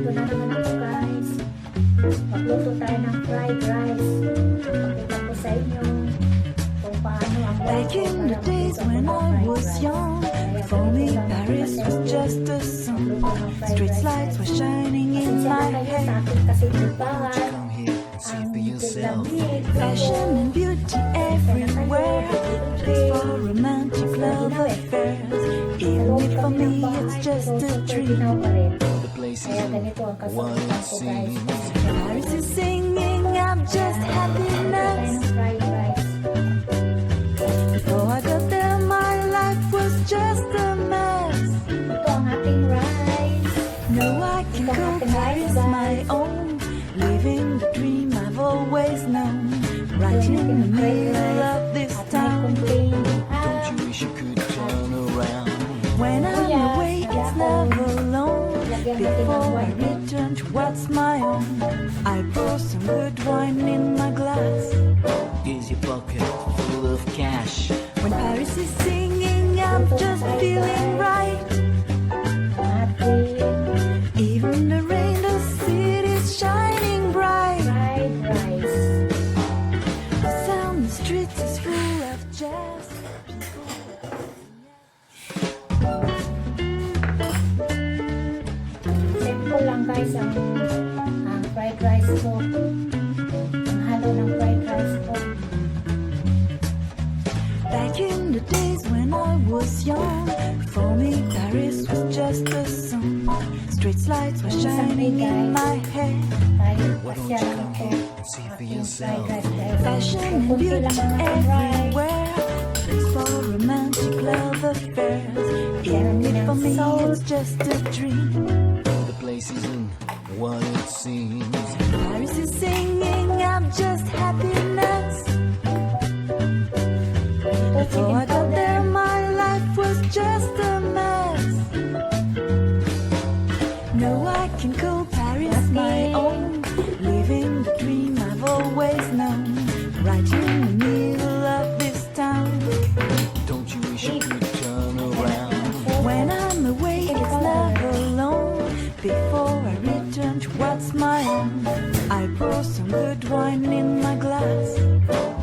Nandito na naman ako guys. Magluto tayo ng fried rice. Pakita ko sa inyo kung paano ang Back in the days when I was young, for me Paris was just a song. Street lights were shining in my head. Kasi diba, Come here and see for yourself. Fashion and beauty everywhere. Place for romantic love affairs. Even if for me it's just a dream. The place is Kaya ganito ang what kasagutan it ko guys. seems. Paris is singing, I'm just Tayo happiness. ng fried rice. Before I got there, my life was just a mess. Ito ang ating rice. No, I can go Paris my own, living the dream I've always known. Right in the middle of this At may town. contain. Don't you wish you could turn around? When I'm away, it's never alone. Before I return to what's my own, I pour some good wine in my glass. Is your pocket full of cash? When Paris is singing, I'm just feeling right. Ating Even the rain, the city's shining bright. fried rice. The sound, the streets is full of jazz. Simple lang guys ang fried rice ko. Ang halo ng fried rice ko. Back in the days when I was young, for me Paris was just a song. Street lights were shining in my head. Tayo Why don't pasya you lang come ako. here and see for Ating fried yourself? rice dahil Fashion and kunti beauty lang ang ating rice. everywhere. Place for romantic love affairs. Even if for me it's just a dream. The place isn't what it seems. Paris is singing, I'm just happiness. Before I got there, my life was just a mess. No, I can call Paris my own, living the dream I've always known. Right in the middle of this town. Don't you wish you could turn around? When I'm away, it's never alone. Before I return to what's my own, I pour some good wine in my glass.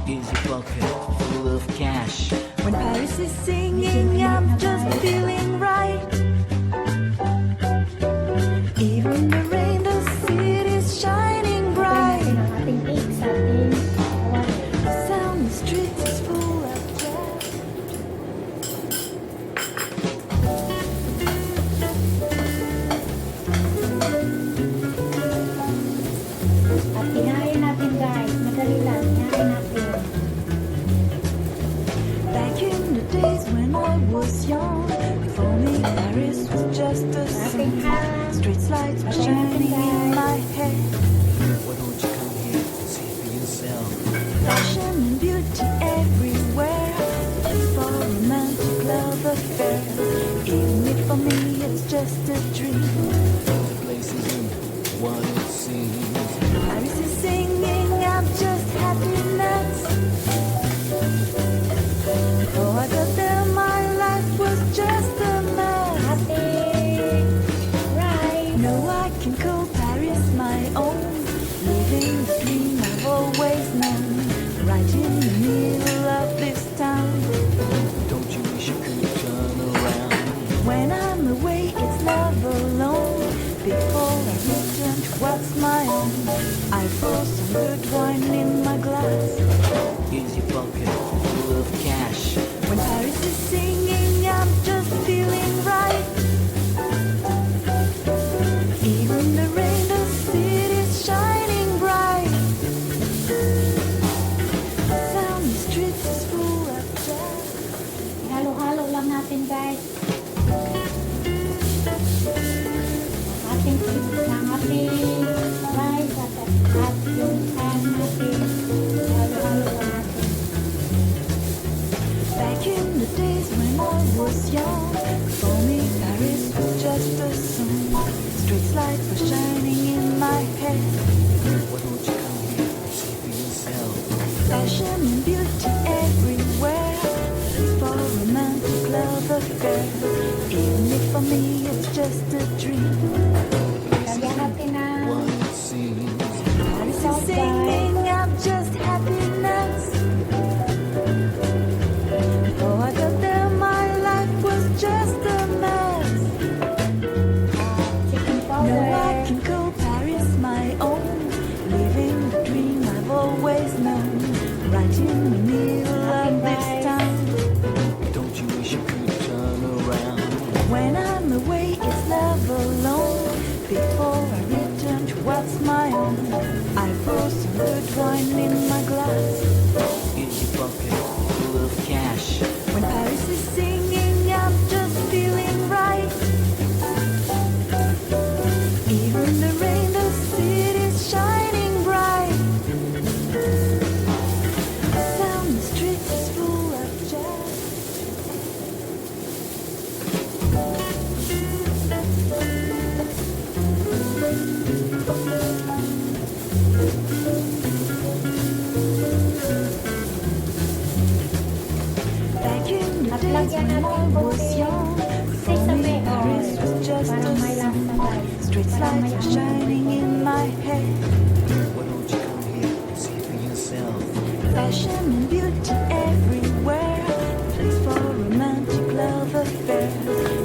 Is your pocket full of cash? When Paris is singing, I'm just feeling right. Even the rain, the city's shining bright. Natin ang ating egg sa ating kawan. The sound, the streets is full of jazz. At hinahin natin guys. Madali lang. Hinahin natin. Back in the days when I was young, for me Paris was just a Ating song. ham. Street lights were shining in my head. Why don't you come here and see for yourself? Fashion and beauty everywhere. For romantic love affairs. Even if for me it's just a dream. The place isn't what it seems. Paris is singing, I'm just happiness. Before I got there, my life was just a mess. Ating rice. No, I can call Paris my own, living the dream I've always known. Right in the middle of this town. Don't you wish you could turn around? When I'm away, it's never alone. Before I return to what's my own, I pour some good wine in my glass. Is your pocket full of cash? When Paris is singing, I'm just feeling right. Even the rain, the city's shining bright. The sound, the streets is full of jazz. Halo-halo lang natin guys. Ating rice at yung pan natin. Halo-halo lang natin. Back in the days when I was young, for me Paris was just a song. Street lights were shining in my head. Why don't you come here and see for yourself? Fashion and beauty everywhere. For romantic love affairs. Even if for me it's just a dream. Lagyan natin when I natin was konti. young. Say For sa me, may Paris was just a Parang may song. lasa guys. Street Parang lights may were shining in my head. Why don't you come here and see for yourself? Fashion and beauty everywhere. Place for romantic love affair.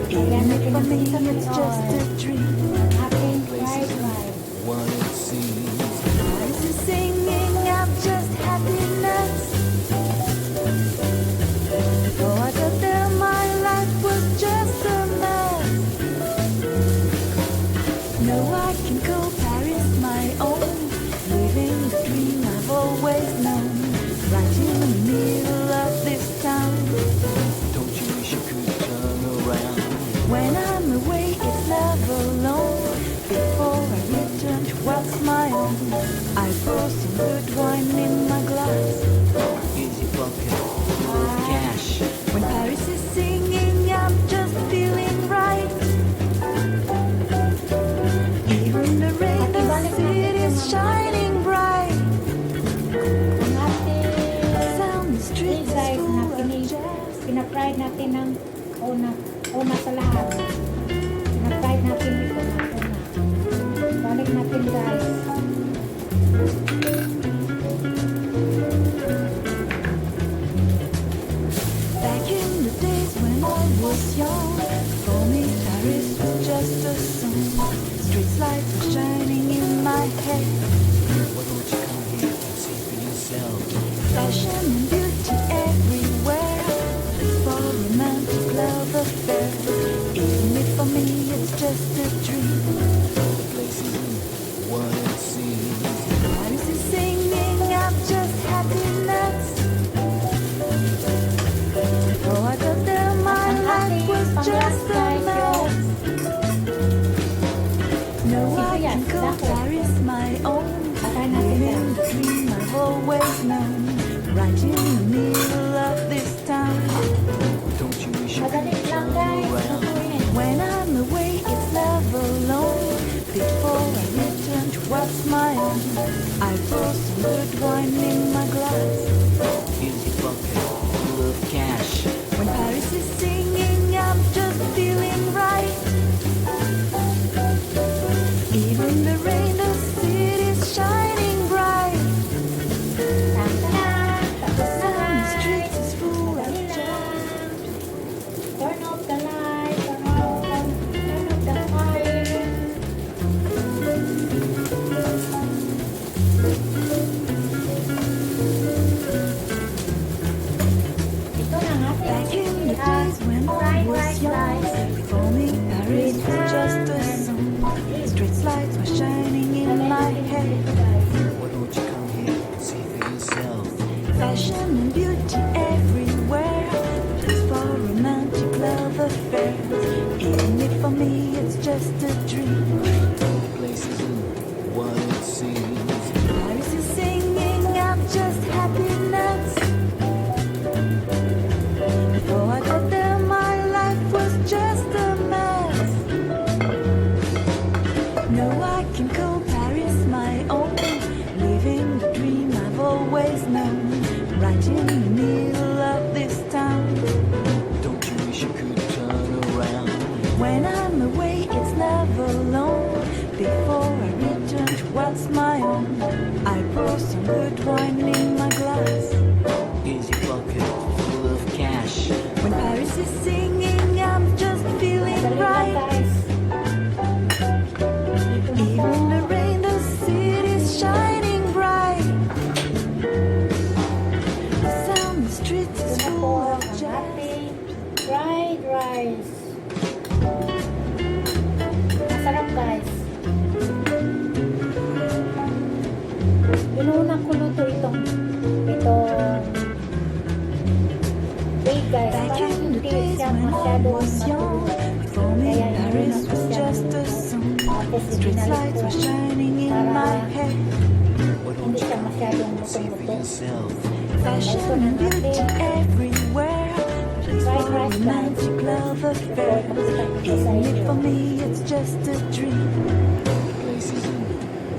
Even if for me it's just a dream. ating fried rice. What it seems. Paris is singing out just happiness. Before I got there, my life was just a mess. Now I can call Paris my own, living the dream I've always known. Right in the middle of this town. Don't you wish you could turn around? When I'm away, it's love alone. Before I return to what's my own, I pour some good wine in my glass. Here's your bucket full of cash. When Paris is singing, I'm just feeling right. Even the rain, the city's shining bright. Ang ating Sound the fried streets is rice na full of jazz. pinafried natin ng una sa lahat. Pinafried natin ito na una. Balik natin guys. Back in the days when I was young, for me Paris was just a song. Street lights were shining in my head. Why don't you come here and see for yourself? Fashion and beauty everywhere. It's for romantic love affair. Even if for me it's just a dream. The place isn't what it seems. Paris is singing out just happiness. Before I got there, my Ang life ating was just a pang-last mess. No, I Sino yan? can call Dako. Paris my own. Patayin natin Living yan. the dream I've always known. Right in the middle of this town. Don't you wish you Madali could lang turn guys. around? Lutuin. When I'm away, it's love alone. Before I return to what's my own, I pour some good wine in my glass. Here's your bucket full of cash. When Paris is singing, I'm just feeling right. Even the rain, the city's shining bright. Tara! Tapos na Sound the streets guys. is full of Madali jazz. lang. Turn off the light. Turn off the fire. Ito na nga. Back in the days when I was young, for me Paris was just a song. Street lights were shining in my head. Why don't you come here and see for yourself? Fashion and beauty everywhere. Place for romantic love affairs. Even if for me it's just a dream. The place isn't what it seems. Paris is singing out just happiness. Before I got there, my life was just a mess. Now I can call Paris my own, living the dream I've always known. Right in the middle of this town. Don't you wish you could turn around? When I'm away, it's love alone. Before I return to what's my own, I pour some good wine in my glass. Here's your bucket full of cash. When Paris is singing, I'm just feeling Madali lang right. guys. Even the rain, the city's shining bright. The sound, the streets is Ito na po full of ang jazz. ating fried rice. Masarap guys. Inuna ko luto itong wait guys. Back Parang in the hindi days siya when I masyadong was young, matulog. for me Kaya Paris inuna ko was siya just a ng- song. Tapos Street ibinalik lights ko. were shining in my head. Why don't Hindi you siya come masyadong here and see for muto-muto. yourself? Fashion and beauty everywhere. Place for romantic love affair. Even if for me it's just a dream. The place isn't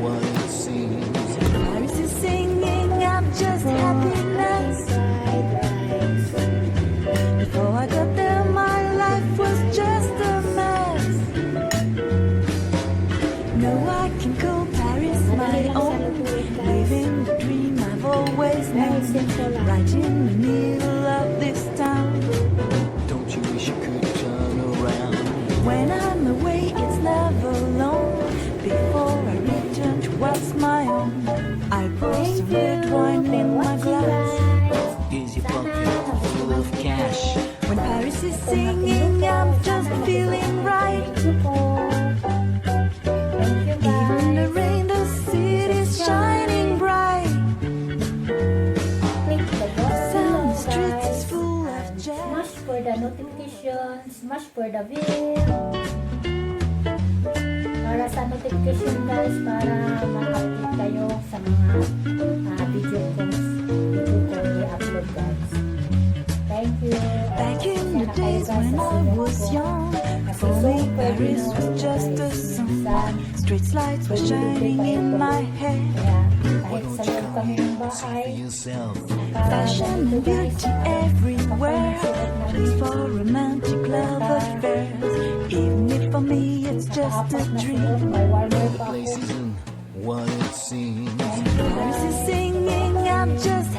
what it seems. Paris is singing out just happiness. Fried rice. Before I got there, I'm just feeling right. Thank you po. Thank you Even the guys. rain, the city's shining bright. Click the bell Sound below, the streets is guys. full of And jazz. smash for the notification, smash for the bell. Para sa notification guys, para ma-update kayo sa mga video ko i-upload guys. Thank you. Back in the Sana kayo, days guys, when sa I sunod was ko. young, Kasi for me super Paris was Pinoy, just a guys. song. Minsan, Street lights were shining in my head. kaya Why kahit don't sa you loob come kami here ng and see bahay, for yourself? Fashion and beauty everywhere, looking for romantic love affairs. Even if for me it's just a dream. May warmer The pa place ako. isn't what it seems. Paris is singing, I'm just